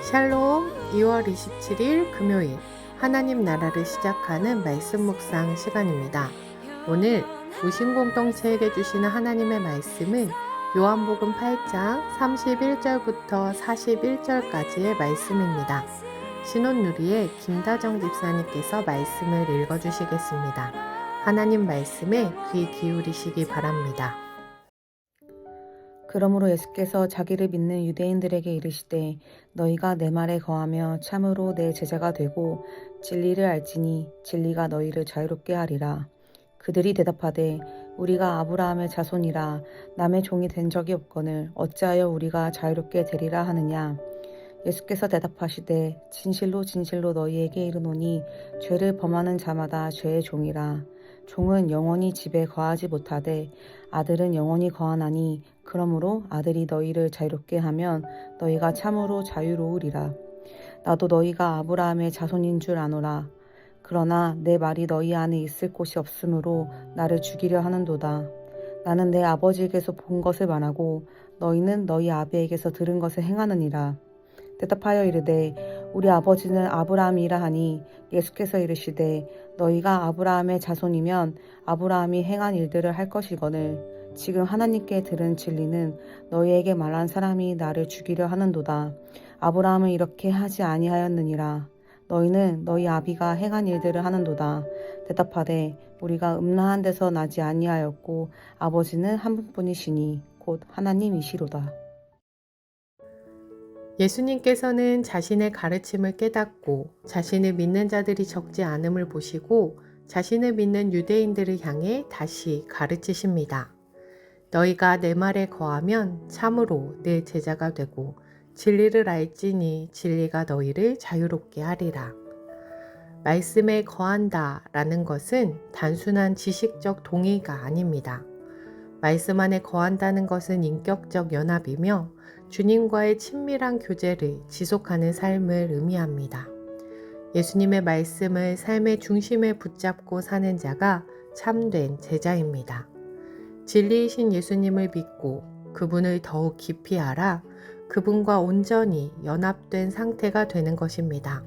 샬롬. 2월 27일 금요일 하나님 나라를 시작하는 말씀 묵상 시간입니다. 오늘 무신공동체에게 주시는 하나님의 말씀은 요한복음 8장 31절부터 41절까지의 말씀입니다. 신혼누리의 김다정 집사님께서 말씀을 읽어주시겠습니다. 하나님 말씀에 귀 기울이시기 바랍니다. 그러므로 예수께서 자기를 믿는 유대인들에게 이르시되 너희가 내 말에 거하며 참으로 내 제자가 되고 진리를 알지니 진리가 너희를 자유롭게 하리라. 그들이 대답하되 우리가 아브라함의 자손이라 남의 종이 된 적이 없거늘 어찌하여 우리가 자유롭게 되리라 하느냐. 예수께서 대답하시되 진실로 진실로 너희에게 이르노니 죄를 범하는 자마다 죄의 종이라. 종은 영원히 집에 거하지 못하되 아들은 영원히 거하나니 그러므로 아들이 너희를 자유롭게 하면 너희가 참으로 자유로우리라. 나도 너희가 아브라함의 자손인 줄 아노라. 그러나 내 말이 너희 안에 있을 곳이 없으므로 나를 죽이려 하는도다. 나는 내 아버지에게서 본 것을 말하고 너희는 너희 아비에게서 들은 것을 행하느니라. 대답하여 이르되 우리 아버지는 아브라함이라 하니 예수께서 이르시되 너희가 아브라함의 자손이면 아브라함이 행한 일들을 할 것이거늘 지금 하나님께 들은 진리는 너희에게 말한 사람이 나를 죽이려 하는도다. 아브라함은 이렇게 하지 아니하였느니라. 너희는 너희 아비가 행한 일들을 하는도다. 대답하되 우리가 음란한 데서 나지 아니하였고 아버지는 한 분뿐이시니 곧 하나님이시로다. 예수님께서는 자신의 가르침을 깨닫고 자신을 믿는 자들이 적지 않음을 보시고 자신을 믿는 유대인들을 향해 다시 가르치십니다. 너희가 내 말에 거하면 참으로 내 제자가 되고 진리를 알지니 진리가 너희를 자유롭게 하리라. 말씀에 거한다 라는 것은 단순한 지식적 동의가 아닙니다. 말씀 안에 거한다는 것은 인격적 연합이며 주님과의 친밀한 교제를 지속하는 삶을 의미합니다. 예수님의 말씀을 삶의 중심에 붙잡고 사는 자가 참된 제자입니다. 진리이신 예수님을 믿고 그분을 더욱 깊이 알아 그분과 온전히 연합된 상태가 되는 것입니다.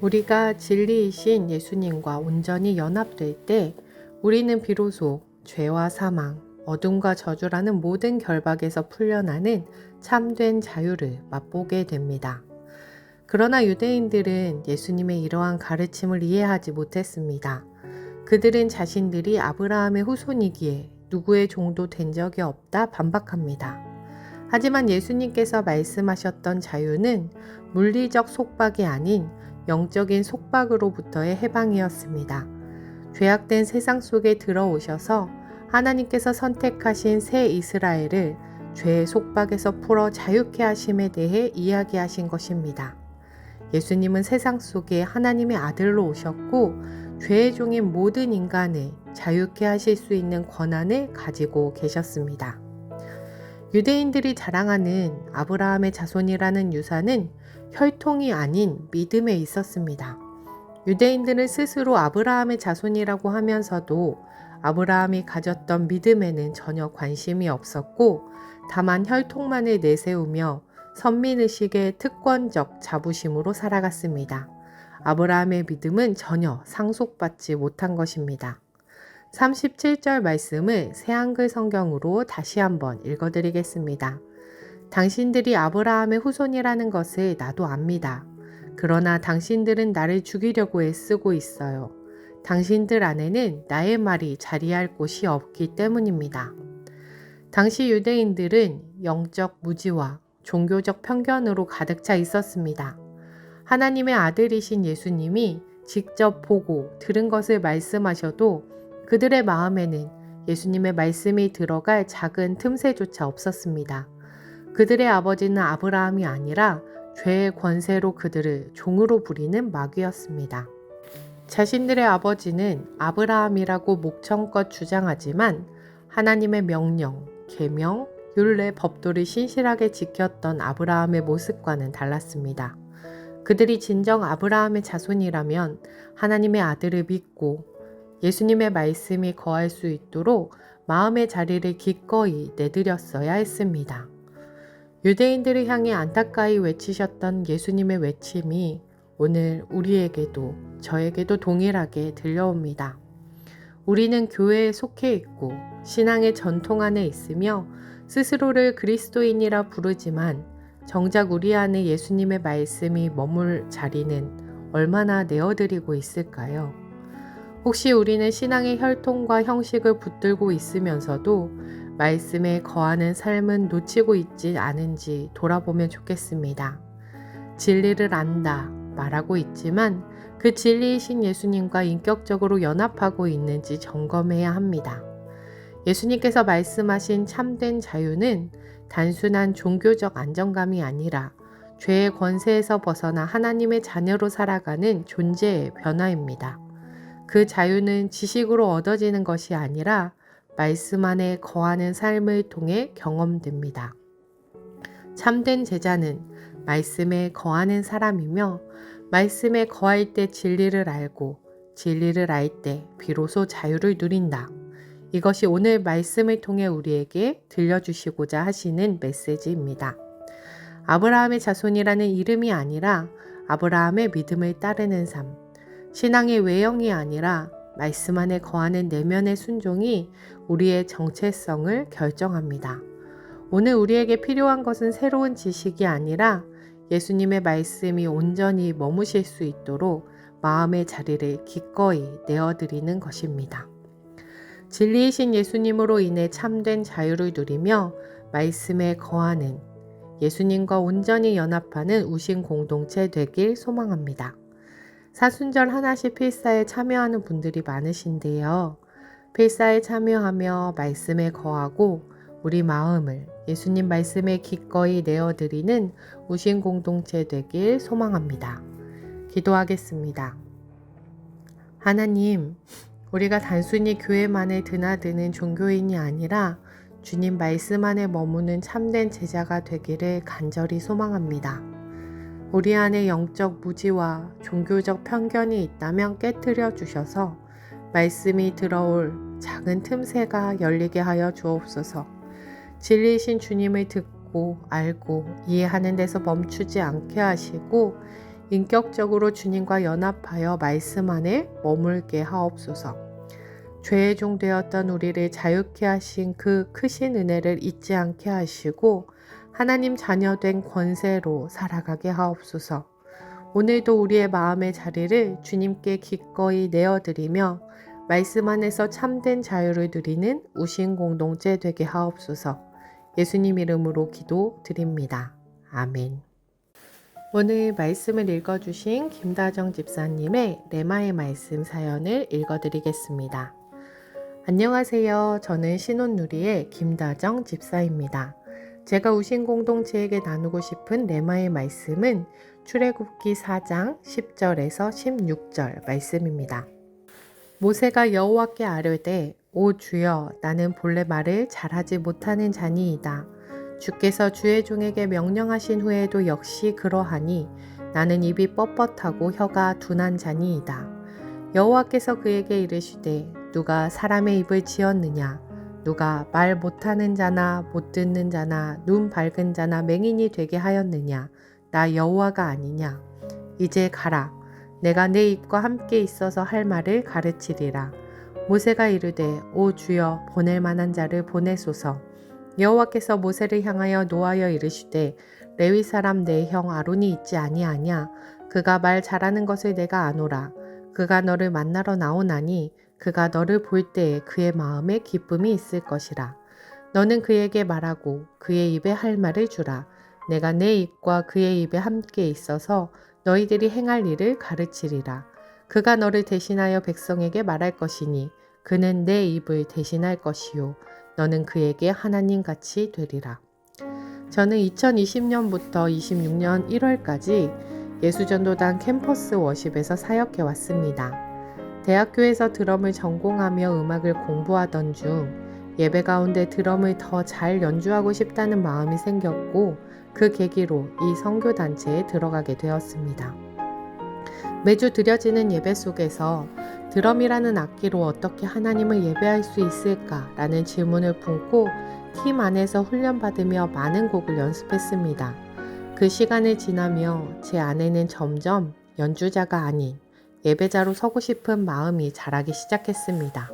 우리가 진리이신 예수님과 온전히 연합될 때 우리는 비로소 죄와 사망, 어둠과 저주라는 모든 결박에서 풀려나는 참된 자유를 맛보게 됩니다. 그러나 유대인들은 예수님의 이러한 가르침을 이해하지 못했습니다. 그들은 자신들이 아브라함의 후손이기에 누구의 종도 된 적이 없다 반박합니다. 하지만 예수님께서 말씀하셨던 자유는 물리적 속박이 아닌 영적인 속박으로부터의 해방이었습니다. 죄악된 세상 속에 들어오셔서 하나님께서 선택하신 새 이스라엘을 죄의 속박에서 풀어 자유케 하심에 대해 이야기하신 것입니다. 예수님은 세상 속에 하나님의 아들로 오셨고 죄의 종인 모든 인간을 자유케 하실 수 있는 권한을 가지고 계셨습니다. 유대인들이 자랑하는 아브라함의 자손이라는 유산은 혈통이 아닌 믿음에 있었습니다. 유대인들은 스스로 아브라함의 자손이라고 하면서도 아브라함이 가졌던 믿음에는 전혀 관심이 없었고 다만 혈통만을 내세우며 선민의식의 특권적 자부심으로 살아갔습니다. 아브라함의 믿음은 전혀 상속받지 못한 것입니다. 37절 말씀을 새한글 성경으로 다시 한번 읽어드리겠습니다. 당신들이 아브라함의 후손이라는 것을 나도 압니다. 그러나 당신들은 나를 죽이려고 애쓰고 있어요. 당신들 안에는 나의 말이 자리할 곳이 없기 때문입니다. 당시 유대인들은 영적 무지와 종교적 편견으로 가득 차 있었습니다. 하나님의 아들이신 예수님이 직접 보고 들은 것을 말씀하셔도 그들의 마음에는 예수님의 말씀이 들어갈 작은 틈새조차 없었습니다. 그들의 아버지는 아브라함이 아니라 죄의 권세로 그들을 종으로 부리는 마귀였습니다. 자신들의 아버지는 아브라함이라고 목청껏 주장하지만 하나님의 명령, 계명, 율례, 법도를 신실하게 지켰던 아브라함의 모습과는 달랐습니다. 그들이 진정 아브라함의 자손이라면 하나님의 아들을 믿고 예수님의 말씀이 거할 수 있도록 마음의 자리를 기꺼이 내드렸어야 했습니다. 유대인들을 향해 안타까이 외치셨던 예수님의 외침이 오늘 우리에게도 저에게도 동일하게 들려옵니다. 우리는 교회에 속해 있고 신앙의 전통 안에 있으며 스스로를 그리스도인이라 부르지만 정작 우리 안에 예수님의 말씀이 머물 자리는 얼마나 내어드리고 있을까요? 혹시 우리는 신앙의 혈통과 형식을 붙들고 있으면서도 말씀에 거하는 삶은 놓치고 있지 않은지 돌아보면 좋겠습니다. 진리를 안다 말하고 있지만 그 진리이신 예수님과 인격적으로 연합하고 있는지 점검해야 합니다. 예수님께서 말씀하신 참된 자유는 단순한 종교적 안정감이 아니라 죄의 권세에서 벗어나 하나님의 자녀로 살아가는 존재의 변화입니다. 그 자유는 지식으로 얻어지는 것이 아니라 말씀 안에 거하는 삶을 통해 경험됩니다. 참된 제자는 말씀에 거하는 사람이며 말씀에 거할 때 진리를 알고 진리를 알 때 비로소 자유를 누린다. 이것이 오늘 말씀을 통해 우리에게 들려주시고자 하시는 메시지입니다. 아브라함의 자손이라는 이름이 아니라 아브라함의 믿음을 따르는 삶, 신앙의 외형이 아니라 말씀 안에 거하는 내면의 순종이 우리의 정체성을 결정합니다. 오늘 우리에게 필요한 것은 새로운 지식이 아니라 예수님의 말씀이 온전히 머무실 수 있도록 마음의 자리를 기꺼이 내어드리는 것입니다. 진리이신 예수님으로 인해 참된 자유를 누리며 말씀에 거하는 예수님과 온전히 연합하는 우신 공동체 되길 소망합니다. 사순절 하나씩 필사에 참여하는 분들이 많으신데요. 필사에 참여하며 말씀에 거하고 우리 마음을 예수님 말씀에 기꺼이 내어드리는 우신 공동체 되길 소망합니다. 기도하겠습니다. 하나님, 우리가 단순히 교회만에 드나드는 종교인이 아니라 주님 말씀 안에 머무는 참된 제자가 되기를 간절히 소망합니다. 우리 안에 영적 무지와 종교적 편견이 있다면 깨트려 주셔서 말씀이 들어올 작은 틈새가 열리게 하여 주옵소서. 진리이신 주님을 듣고 알고 이해하는 데서 멈추지 않게 하시고 인격적으로 주님과 연합하여 말씀 안에 머물게 하옵소서. 죄의 종 되었던 우리를 자유케 하신 그 크신 은혜를 잊지 않게 하시고 하나님 자녀된 권세로 살아가게 하옵소서. 오늘도 우리의 마음의 자리를 주님께 기꺼이 내어드리며 말씀 안에서 참된 자유를 누리는 우신 공동체 되게 하옵소서. 예수님 이름으로 기도드립니다. 아멘. 오늘 말씀을 읽어주신 김다정 집사님의 레마의 말씀 사연을 읽어드리겠습니다. 안녕하세요. 저는 신혼누리의 김다정 집사입니다. 제가 우신 공동체에게 나누고 싶은 레마의 말씀은 출애굽기 4장 10절에서 16절 말씀입니다. 모세가 여호와께 아뢰되 오 주여 나는 본래 말을 잘하지 못하는 자니이다. 주께서 주의 종에게 명령하신 후에도 역시 그러하니 나는 입이 뻣뻣하고 혀가 둔한 자니이다. 여호와께서 그에게 이르시되 누가 사람의 입을 지었느냐 누가 말 못하는 자나 못 듣는 자나 눈 밝은 자나 맹인이 되게 하였느냐 나 여호와가 아니냐. 이제 가라. 내가 내 입과 함께 있어서 할 말을 가르치리라. 모세가 이르되 오 주여 보낼 만한 자를 보내소서. 여호와께서 모세를 향하여 노하여 이르시되 레위 사람 내 형 아론이 있지 아니하냐. 그가 말 잘하는 것을 내가 아노라. 그가 너를 만나러 나오나니 그가 너를 볼 때에 그의 마음에 기쁨이 있을 것이라. 너는 그에게 말하고 그의 입에 할 말을 주라. 내가 내 입과 그의 입에 함께 있어서 너희들이 행할 일을 가르치리라. 그가 너를 대신하여 백성에게 말할 것이니 그는 내 입을 대신할 것이요 너는 그에게 하나님같이 되리라. 저는 2020년부터 26년 1월까지 예수전도단 캠퍼스 워십에서 사역해 왔습니다. 대학교에서 드럼을 전공하며 음악을 공부하던 중 예배 가운데 드럼을 더 잘 연주하고 싶다는 마음이 생겼고 그 계기로 이 선교단체에 들어가게 되었습니다. 매주 드려지는 예배 속에서 드럼이라는 악기로 어떻게 하나님을 예배할 수 있을까라는 질문을 품고 팀 안에서 훈련받으며 많은 곡을 연습했습니다. 그 시간을 지나며 제 안에는 점점 연주자가 아닌 예배자로 서고 싶은 마음이 자라기 시작했습니다.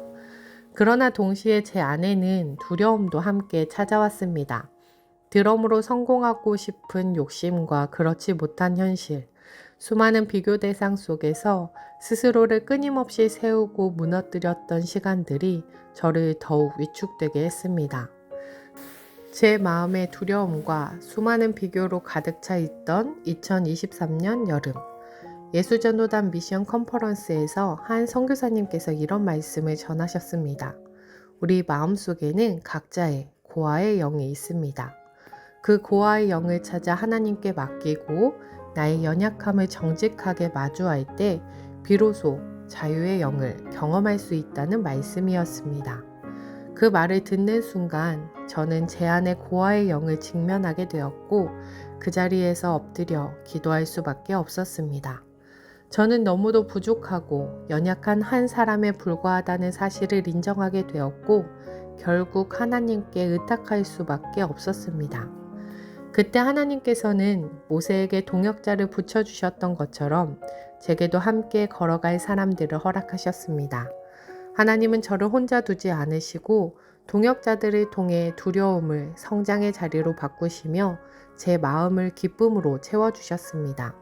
그러나 동시에 제 안에는 두려움도 함께 찾아왔습니다. 드럼으로 성공하고 싶은 욕심과 그렇지 못한 현실, 수많은 비교 대상 속에서 스스로를 끊임없이 세우고 무너뜨렸던 시간들이 저를 더욱 위축되게 했습니다. 제 마음의 두려움과 수많은 비교로 가득 차 있던 2023년 여름, 예수전도단 미션 컨퍼런스에서 한 선교사님께서 이런 말씀을 전하셨습니다. 우리 마음속에는 각자의 고아의 영이 있습니다. 그 고아의 영을 찾아 하나님께 맡기고 나의 연약함을 정직하게 마주할 때 비로소 자유의 영을 경험할 수 있다는 말씀이었습니다. 그 말을 듣는 순간 저는 제 안의 고아의 영을 직면하게 되었고 그 자리에서 엎드려 기도할 수밖에 없었습니다. 저는 너무도 부족하고 연약한 한 사람에 불과하다는 사실을 인정하게 되었고 결국 하나님께 의탁할 수밖에 없었습니다. 그때 하나님께서는 모세에게 동역자를 붙여주셨던 것처럼 제게도 함께 걸어갈 사람들을 허락하셨습니다. 하나님은 저를 혼자 두지 않으시고 동역자들을 통해 두려움을 성장의 자리로 바꾸시며 제 마음을 기쁨으로 채워주셨습니다.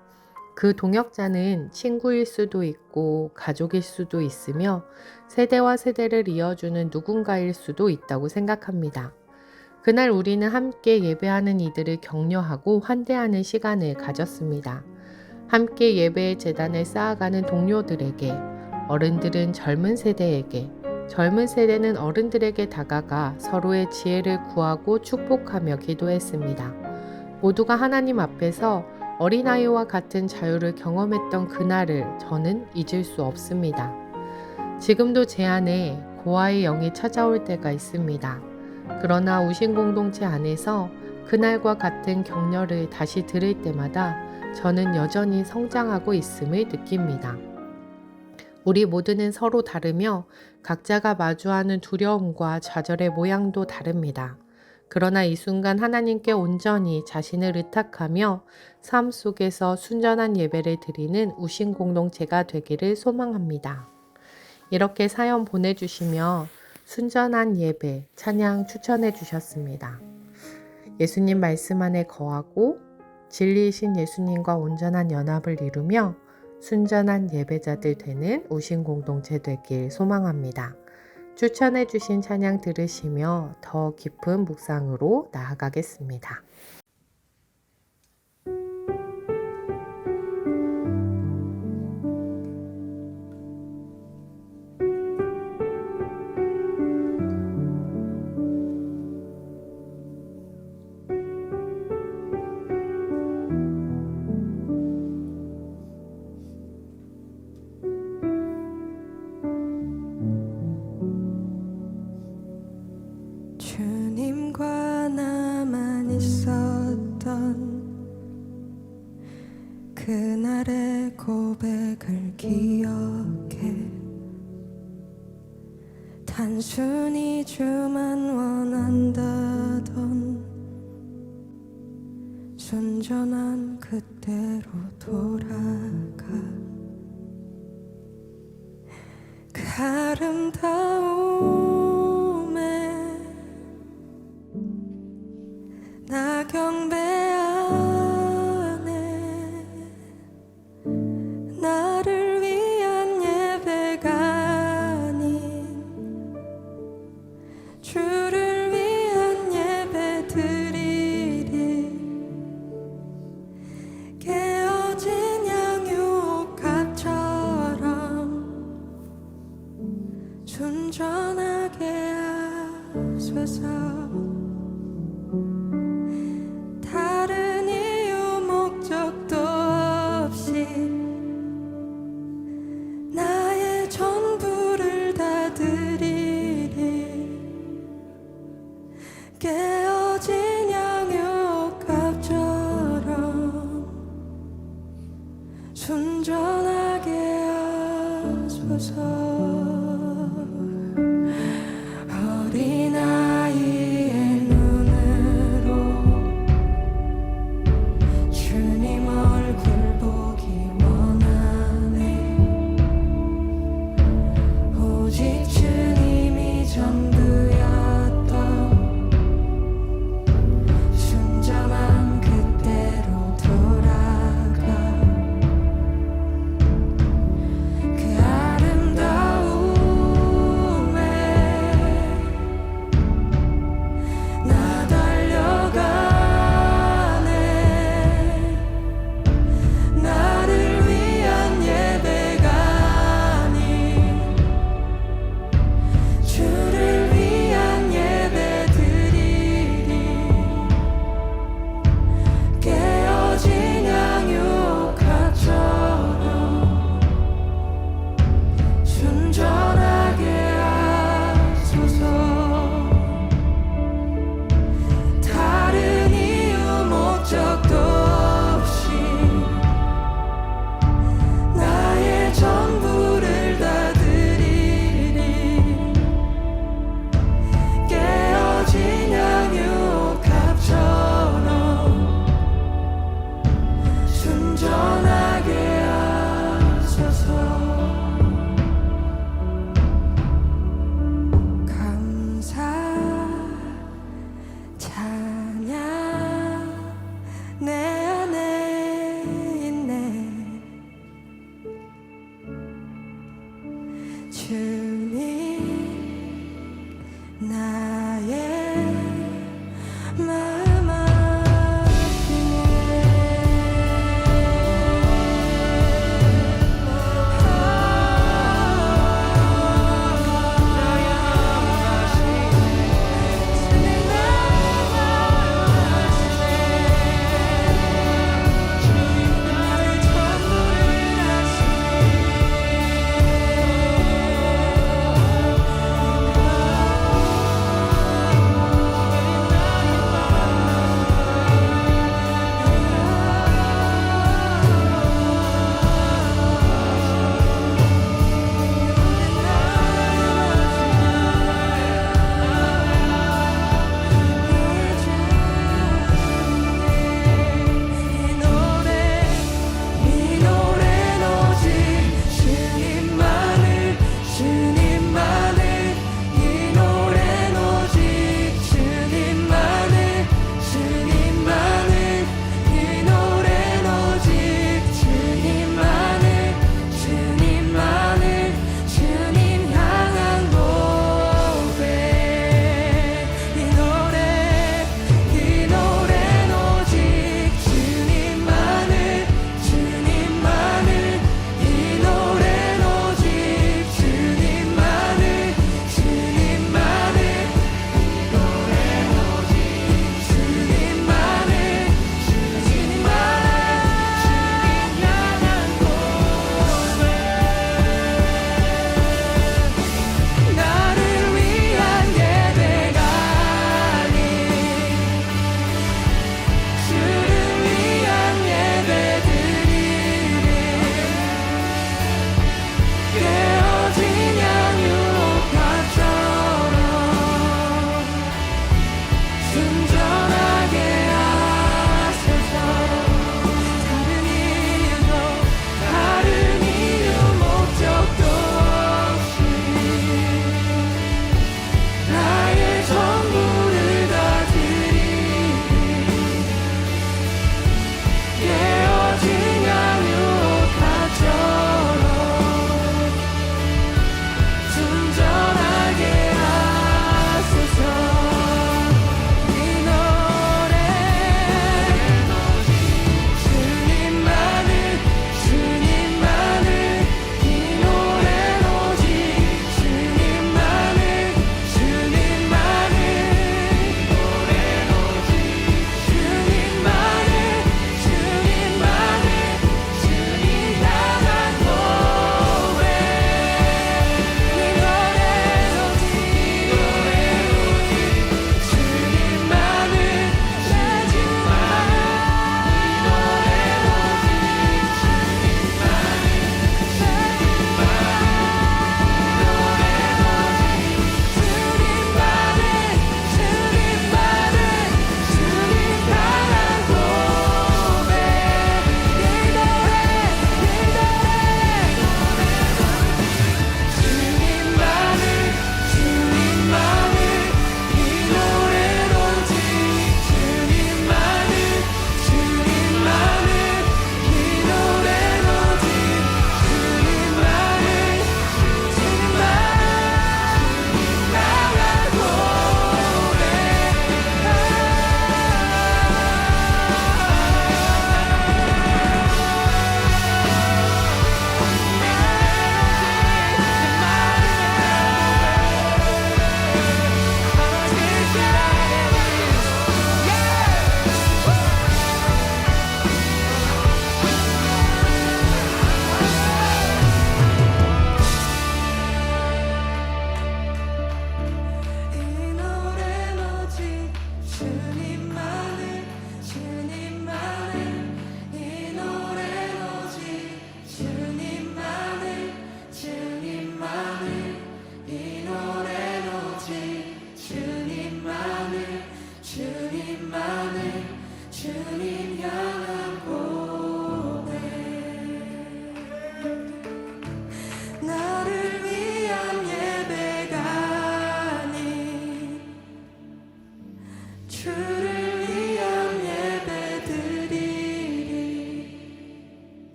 그 동역자는 친구일 수도 있고 가족일 수도 있으며 세대와 세대를 이어주는 누군가일 수도 있다고 생각합니다. 그날 우리는 함께 예배하는 이들을 격려하고 환대하는 시간을 가졌습니다. 함께 예배의 제단을 쌓아가는 동료들에게, 어른들은 젊은 세대에게, 젊은 세대는 어른들에게 다가가 서로의 지혜를 구하고 축복하며 기도했습니다. 모두가 하나님 앞에서 어린아이와 같은 자유를 경험했던 그날을 저는 잊을 수 없습니다. 지금도 제 안에 고아의 영이 찾아올 때가 있습니다. 그러나 우신 공동체 안에서 그날과 같은 격려를 다시 들을 때마다 저는 여전히 성장하고 있음을 느낍니다. 우리 모두는 서로 다르며 각자가 마주하는 두려움과 좌절의 모양도 다릅니다. 그러나 이 순간 하나님께 온전히 자신을 의탁하며 삶 속에서 순전한 예배를 드리는 우신 공동체가 되기를 소망합니다. 이렇게 사연 보내주시며 순전한 예배, 찬양 추천해 주셨습니다. 예수님 말씀 안에 거하고 진리이신 예수님과 온전한 연합을 이루며 순전한 예배자들 되는 우신 공동체 되길 소망합니다. 추천해 주신 찬양 들으시며 더 깊은 묵상으로 나아가겠습니다. 주님과 나만 있었던 그날의 고백을 기억해 단순히 주만 원한다던 순전한 그때로 돌아가 그 아름다움에 나 경배 안에 나를 위한 예배가 아닌 주를 위한 예배 드리리 깨어진 양육갑처럼 순전하게 하소서. 다른 이유 목적도 없이 나의 전부를 다 드리리 깨어진 양육갑처럼 순전하게 하소서. 어린아이의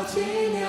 어디냐